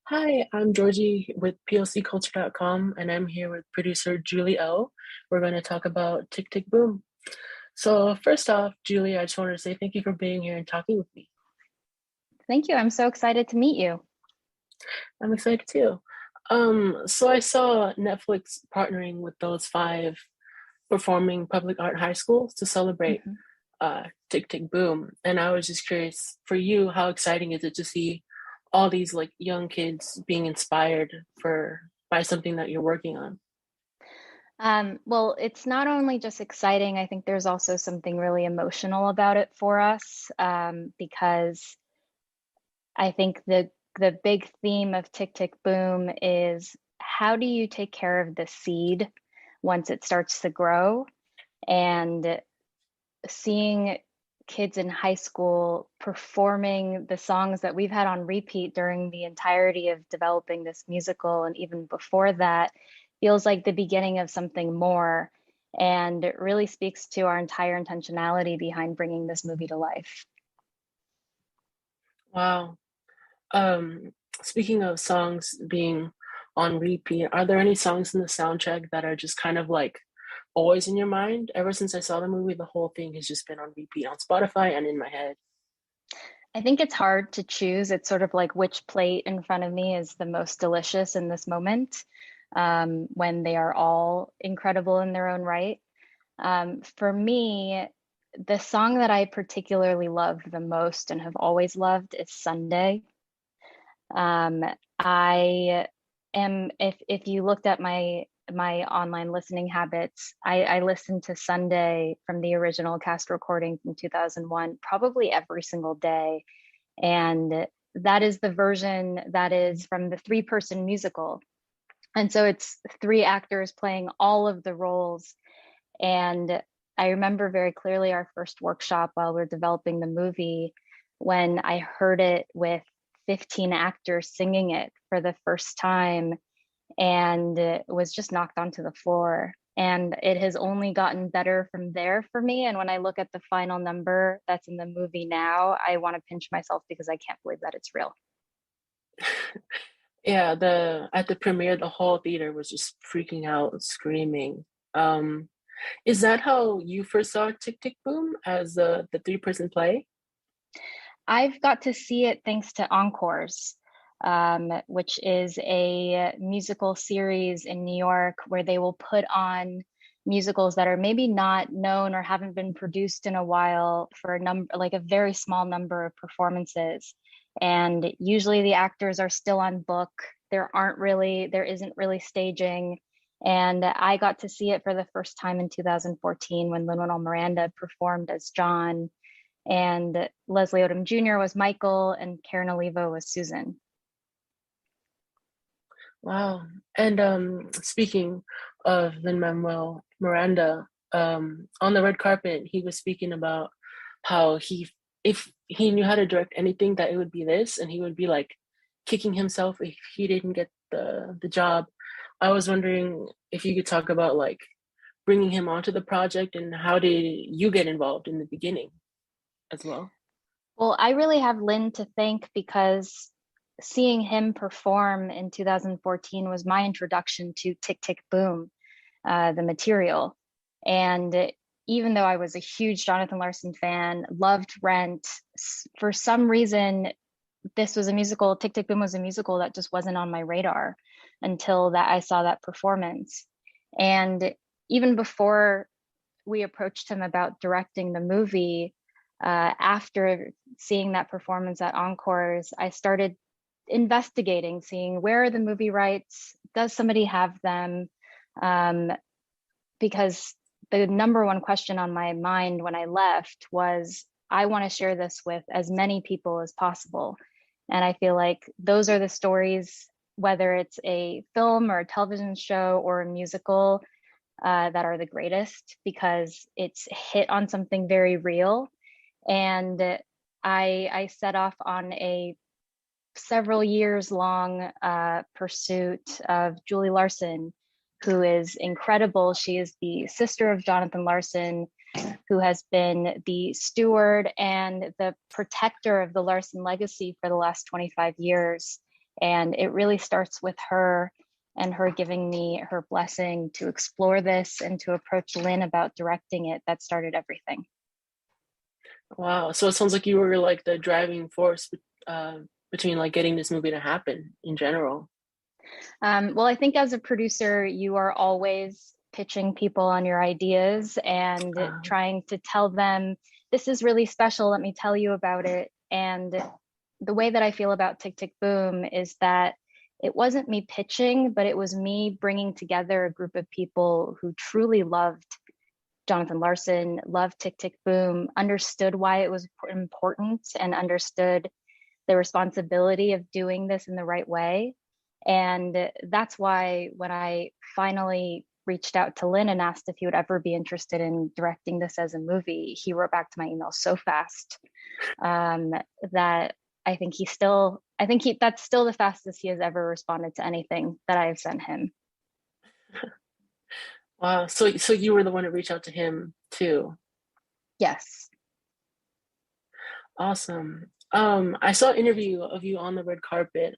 Hi, I'm Georgie with POC Culture.com, and I'm here with producer Julie L. We're going to talk about Tick Tick Boom. So, first off, Julie, I just wanted to say thank you for being here and talking with me. Thank you. I'm so excited to meet you. I'm excited too. So I saw Netflix partnering with those five performing public art high schools to celebrate Mhm. Tick Tick Boom, and I was just curious for you, how exciting is it to see all these like young kids being inspired for by something that you're working on? Well, it's not only just exciting, I think there's also something really emotional about it for us, because I think the big theme of Tick Tick Boom is how do you take care of the seed once it starts to grow? And seeing kids in high school performing the songs that we've had on repeat during the entirety of developing this musical and even before that feels like the beginning of something more, and it really speaks to our entire intentionality behind bringing this movie to life. Wow. Um, Speaking of songs being on repeat, are there any songs in the soundtrack that are just kind of like always in your mind? Ever since I saw the movie, the whole thing has just been on repeat on Spotify and in my head. I think it's hard to choose. It's sort of like which plate in front of me is the most delicious in this moment, when they are all incredible in their own right. For me, the song that I particularly love the most and have always loved is Sunday. Um, I am, if you looked at my online listening habits, I listened to Sunday from the original cast recording from 2001 probably every single day. And that is the version that is from the three-person musical. And so it's three actors playing all of the roles. And I remember very clearly our first workshop while we are developing the movie when I heard it with 15 actors singing it for the first time, and it was just knocked onto the floor. And it has only gotten better from there for me. And when I look at the final number that's in the movie now, I want to pinch myself because I can't believe that it's real. Yeah, the at the premiere, the whole theater was just freaking out, screaming. Um, is that how you first saw Tick Tick Boom as the three-person play? I've got to see it thanks to Encores, which is a musical series in New York where they will put on musicals that are maybe not known or haven't been produced in a while for a number, like a very small number of performances. And usually the actors are still on book. There isn't really staging. And I got to see it for the first time in 2014 when Lin Manuel Miranda performed as John, and Leslie Odom Jr. was Michael, and Karen Olivo was Susan. Wow. And speaking of Lin Manuel Miranda, on the red carpet, he was speaking about how if he knew how to direct anything, that it would be this, and he would be like kicking himself if he didn't get the job. I was wondering if you could talk about like bringing him onto the project and how did you get involved in the beginning as well? Well, I really have Lin to thank because seeing him perform in 2014 was my introduction to Tick Tick Boom, the material. And even though I was a huge Jonathan Larson fan, loved Rent, for some reason, this was a musical, Tick Tick Boom was a musical that just wasn't on my radar until that I saw that performance. And even before we approached him about directing the movie, after seeing that performance at Encores, I started investigating, seeing where are the movie rights, does somebody have them? Um, because the number one question on my mind when I left was, I want to share this with as many people as possible. And I feel like those are the stories, whether it's a film or a television show or a musical, that are the greatest because it's hit on something very real. And I set off on a several years long pursuit of Julie Larson, who is incredible. She is the sister of Jonathan Larson, who has been the steward and the protector of the Larson legacy for the last 25 years. And it really starts with her and her giving me her blessing to explore this and to approach Lin about directing it that started everything. Wow. So it sounds like you were like the driving force uh, between like getting this movie to happen in general. Well, I think as a producer, you are always pitching people on your ideas and Uh, trying to tell them, this is really special. Let me tell you about it. And the way that I feel about Tick, Tick, Boom is that it wasn't me pitching, but it was me bringing together a group of people who truly loved Jonathan Larson, loved Tick, Tick, Boom, understood why it was important, and understood the responsibility of doing this in the right way. And that's why when I finally reached out to Lin and asked if he would ever be interested in directing this as a movie, he wrote back to my email so fast um, that that's still the fastest he has ever responded to anything that I have sent him. wow. So you were the one to reach out to him too. Yes. Awesome. I saw an interview of you on the red carpet,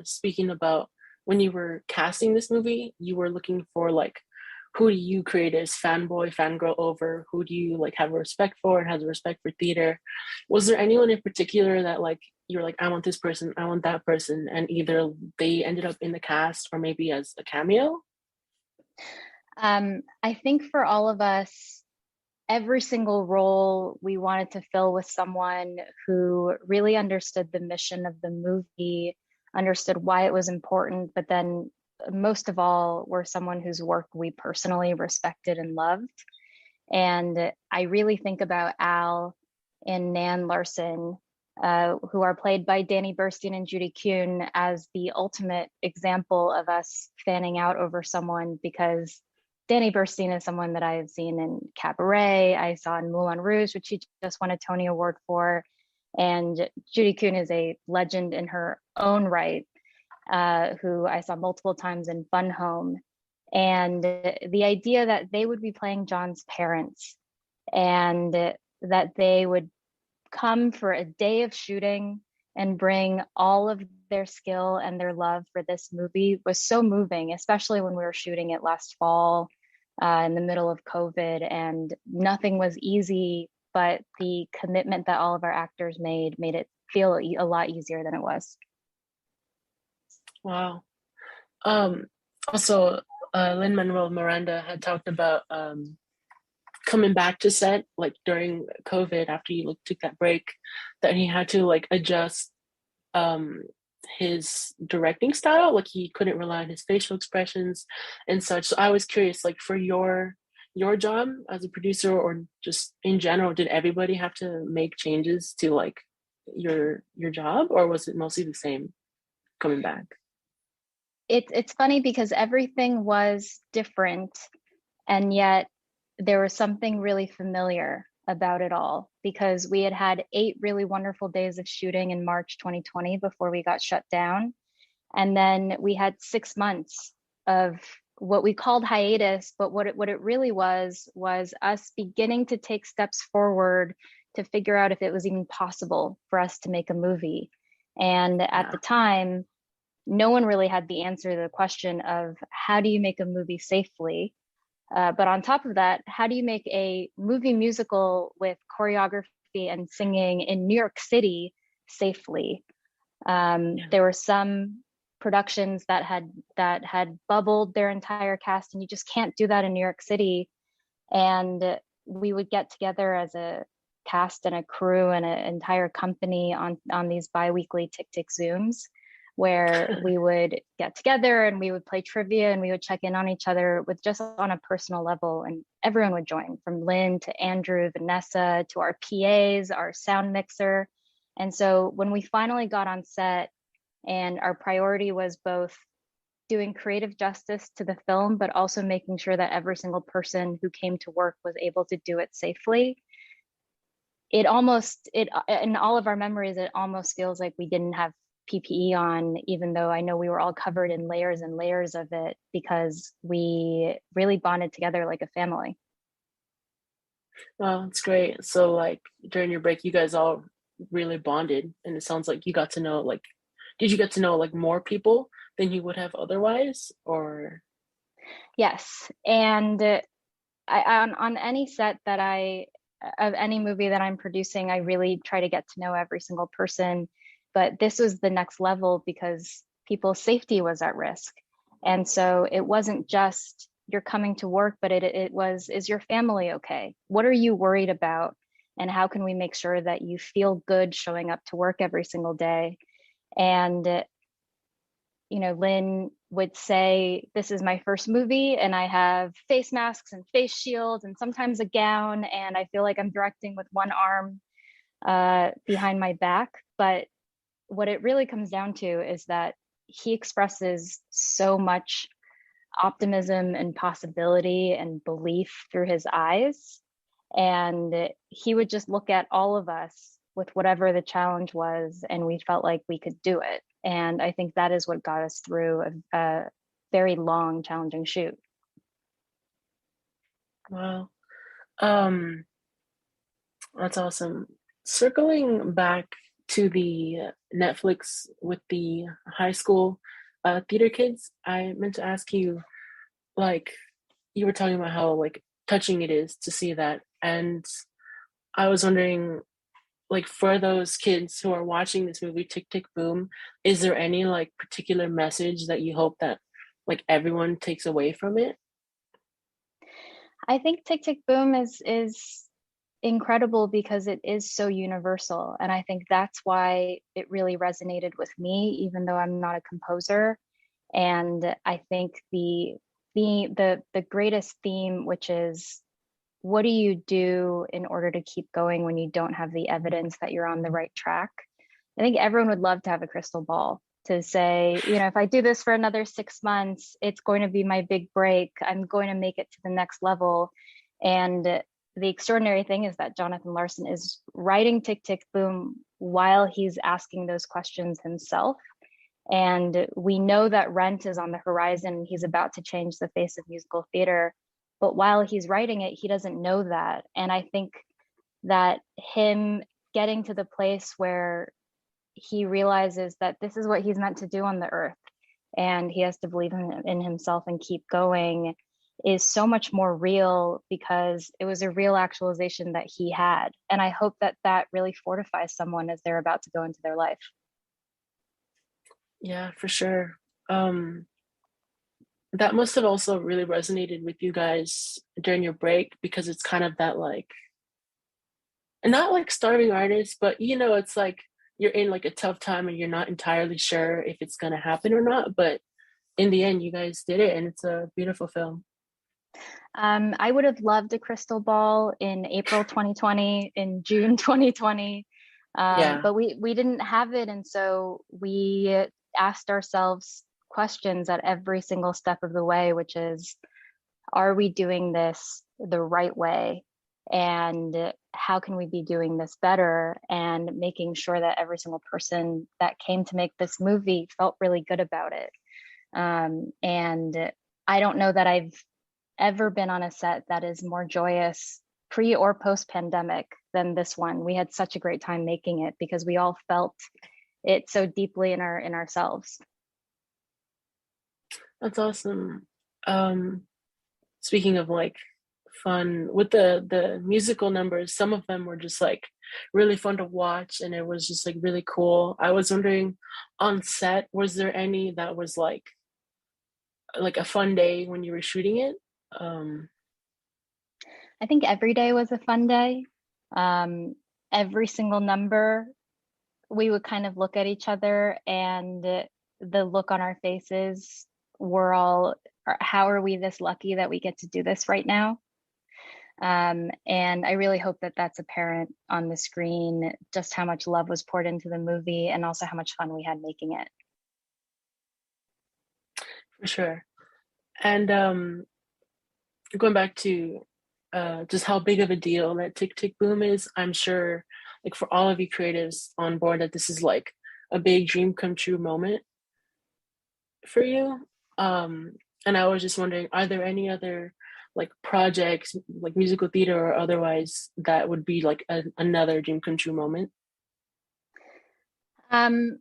speaking about when you were casting this movie, you were looking for like who do you create as fanboy, fangirl over? Who do you like have a respect for and has a respect for theater? Was there anyone in particular that like you're like, I want this person, I want that person, and either they ended up in the cast or maybe as a cameo? I think for all of us, every single role we wanted to fill with someone who really understood the mission of the movie, understood why it was important, but then most of all, were someone whose work we personally respected and loved. And I really think about Al and Nan Larson, who are played by Danny Burstein and Judy Kuhn, as the ultimate example of us fanning out over someone, because Danny Burstein is someone that I have seen in Cabaret. I saw in Moulin Rouge, which she just won a Tony Award for. And Judy Kuhn is a legend in her own right, who I saw multiple times in Fun Home. And the idea that they would be playing John's parents and that they would come for a day of shooting and bring all of their skill and their love for this movie was so moving, especially when we were shooting it last fall in the middle of COVID, and nothing was easy, but the commitment that all of our actors made it feel a lot easier than it was. Wow. Um, Also, Lin Manuel Miranda had talked about coming back to set like during COVID after you like took that break, that he had to like adjust um, his directing style. Like he couldn't rely on his facial expressions and such. So I was curious, like for your job as a producer or just in general, did everybody have to make changes to like your job, or was it mostly the same coming back? It's funny because everything was different, and yet there was something really familiar about it all, because we had had 8 really wonderful days of shooting in March 2020 before we got shut down. And then we had 6 months of what we called hiatus, but what it really was us beginning to take steps forward to figure out if it was even possible for us to make a movie. And at Yeah. the time, no one really had the answer to the question of how do you make a movie safely? But on top of that, how do you make a movie musical with choreography and singing in New York City safely? Yeah. There were some productions that had bubbled their entire cast, and you just can't do that in New York City. And we would get together as a cast and a crew and an entire company on these biweekly Tick Tick Zooms, where we would get together and we would play trivia and we would check in on each other with just on a personal level, and everyone would join, from Lynn to Andrew, Vanessa, to our PAs, our sound mixer. And so when we finally got on set, and our priority was both doing creative justice to the film, but also making sure that every single person who came to work was able to do it safely, it in all of our memories, it almost feels like we didn't have PPE on, even though I know we were all covered in layers and layers of it, because we really bonded together like a family. Well, it's great. So like during your break, you guys all really bonded, and it sounds like you got to know like did you get to know like more people than you would have otherwise, or? Yes. And on any set that of any movie that I'm producing, I really try to get to know every single person. But this was the next level because people's safety was at risk. And so it wasn't just you're coming to work, but it was, is your family okay? What are you worried about? And how can we make sure that you feel good showing up to work every single day? And Lin would say, this is my first movie and I have face masks and face shields and sometimes a gown. And I feel like I'm directing with one arm behind my back. But what it really comes down to is that he expresses so much optimism and possibility and belief through his eyes. And he would just look at all of us with whatever the challenge was, and we felt like we could do it. And I think that is what got us through a very long, challenging shoot. Wow. Um, that's awesome. Circling back to the Netflix with the high school theater kids, I meant to ask you, like, you were talking about how like touching it is to see that, and I was wondering, like, for those kids who are watching this movie, Tick Tick Boom, is there any like particular message that you hope that like everyone takes away from it? I think Tick Tick Boom is incredible because it is so universal. And I think that's why it really resonated with me, even though I'm not a composer. And I think the greatest theme, which is, what do you do in order to keep going when you don't have the evidence that you're on the right track? I think everyone would love to have a crystal ball to say, if I do this for another 6 months, it's going to be my big break. I'm going to make it to the next level. And the extraordinary thing is that Jonathan Larson is writing Tick Tick Boom while he's asking those questions himself. And we know that Rent is on the horizon. He's about to change the face of musical theater. But while he's writing it, he doesn't know that. And I think that him getting to the place where he realizes that this is what he's meant to do on the earth, and he has to believe in himself and keep going, is so much more real because it was a real actualization that he had. And I hope that that really fortifies someone as they're about to go into their life. Yeah, for sure. Um, that must have also really resonated with you guys during your break because it's kind of that like, not like starving artist, but it's like you're in like a tough time and you're not entirely sure if it's gonna happen or not. But in the end, you guys did it, and it's a beautiful film. I would have loved a crystal ball in April 2020, in June 2020, Yeah, but we didn't have it. And so we asked ourselves questions at every single step of the way, which is, are we doing this the right way? And how can we be doing this better? And making sure that every single person that came to make this movie felt really good about it. And I don't know that I've ever been on a set that is more joyous pre or post pandemic than this one. We had such a great time making it because we all felt it so deeply in ourselves. that's awesome. Um, Speaking of like fun with the musical numbers, some of them were just like really fun to watch, and it was just like really cool. I was wondering, on set, was there any that was like a fun day when you were shooting it? Um, I think every day was a fun day. Um, every single number, we would kind of look at each other, and the look on our faces were all, how are we this lucky that we get to do this right now? And I really hope that that's apparent on the screen, just how much love was poured into the movie and also how much fun we had making it. for sure. And going back to just how big of a deal that Tick Tick Boom is, I'm sure, like for all of you creatives on board, that this is like a big dream come true moment for you. Um, and I was just wondering, are there any other like projects, like musical theater or otherwise, that would be like another dream come true moment? Um,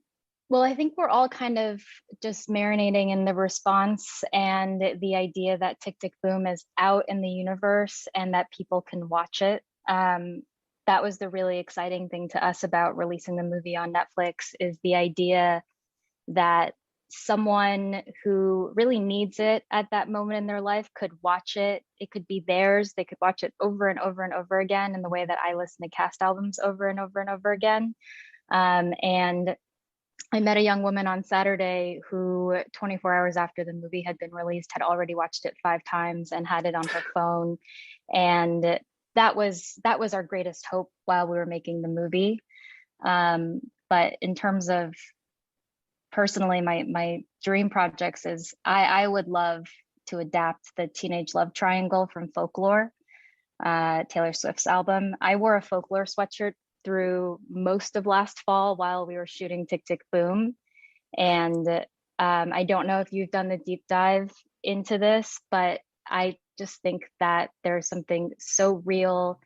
Well, I think we're all kind of just marinating in the response and the idea that Tick Tick Boom is out in the universe and that people can watch it. That was the really exciting thing to us about releasing the movie on Netflix, is the idea that someone who really needs it at that moment in their life could watch it. It could be theirs. They could watch it over and over and over again, in the way that I listen to cast albums over and over and over again. And I met a young woman on Saturday who 24 hours after the movie had been released had already watched it 5 times and had it on her phone. And that was our greatest hope while we were making the movie. But in terms of personally, my dream projects is I would love to adapt the Teenage Love Triangle from Folklore, Taylor Swift's album. I wore a Folklore sweatshirt through most of last fall while we were shooting Tick Tick Boom. And I don't know if you've done the deep dive into this, but I just think that there's something so real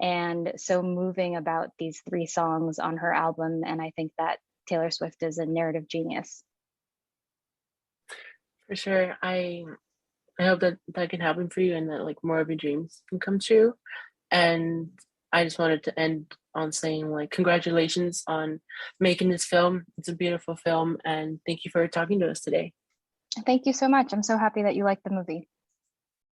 and so moving about these 3 songs on her album. And I think that Taylor Swift is a narrative genius. For sure. I hope that that can happen for you and that like more of your dreams can come true. And I just wanted to end on saying like congratulations on making this film. It's a beautiful film and thank you for talking to us today. Thank you so much. I'm so happy that you liked the movie.